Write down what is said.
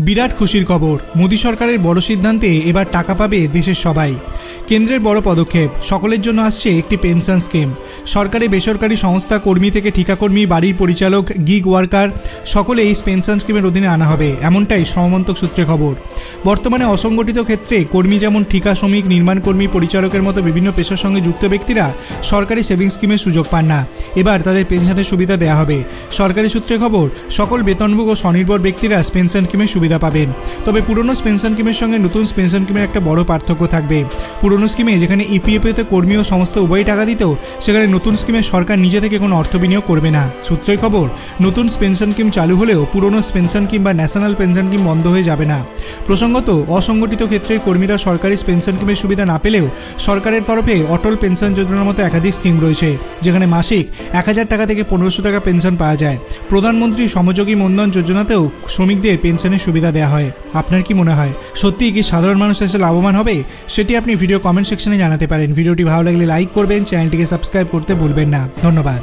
বিরাট খুশির খবর, মোদী সরকারের বড় সিদ্ধান্তে এবার টাকা পাবে দেশের সবাই। কেন্দ্রের বড় পদক্ষেপ, সকলের জন্য আসছে একটি পেনশন স্কিম। সরকারি বেসরকারি সংস্থা, কর্মী থেকে ঠিকাকর্মী, বাড়ির পরিচালক, গিগ ওয়ার্কার সকলে এই পেনশন স্কিমের অধীনে আনা হবে, এমনটাই শ্রমমন্ত্রক সূত্রে খবর। বর্তমানে অসংগঠিত ক্ষেত্রে কর্মী যেমন ঠিকা শ্রমিক, নির্মাণ কর্মী, পরিচালকের মতো বিভিন্ন পেশার সঙ্গে যুক্ত ব্যক্তিরা সরকারি সেভিংস স্কিমের সুযোগ পান না। এবার তাদের পেনশনের সুবিধা দেওয়া হবে। সরকারি সূত্রে খবর, সকল বেতনভোগী ও স্বনির্ভর ব্যক্তিরা পেনশন স্কিমের সুবিধা পাবেন। তবে পুরনো পেনশন স্কিমের সঙ্গে নতুন পেনশন স্কিমের একটা বড় পার্থক্য থাকবে। পুরনো স্কিমে যেখানে ইপিএফওতে কর্মী ও সমস্ত উভয়ই টাকা দিত, সেখানে নতুন স্কিমে সরকার নিজে থেকে কোনো অর্থ বিনিয়োগ করবে না। সূত্রের খবর, নতুন পেনশন স্কিম চালু হলেও পুরনো পেনশন স্কিম বা ন্যাশনাল পেনশন স্কিম বন্ধ হয়ে যাবে না। প্রসঙ্গত, অসংগঠিত ক্ষেত্রের কর্মীরা সরকারি পেনশন স্কিমের সুবিধা না পেলেও সরকারের তরফে অটল পেনশন যোজনার মতো একাধিক স্কিম রয়েছে, যেখানে মাসিক 1000 টাকা থেকে 1500 টাকা পেনশন পাওয়া যায়। প্রধানমন্ত্রী শ্রমযোগী মনধন যোজনাতেও শ্রমিকদের পেনশনের সুবিধা দেওয়া হয়। আপনার কি মনে হয়, সত্যিই কি সাধারণ মানুষ এসে লাভবান হবে? সেটি আপনি ভিডিও কমেন্ট সেকশনে জানাতে পারেন। ভিডিওটি ভালো লাগলে লাইক করবেন, চ্যানেলটিকে সাবস্ক্রাইব করতে ভুলবেন না। ধন্যবাদ।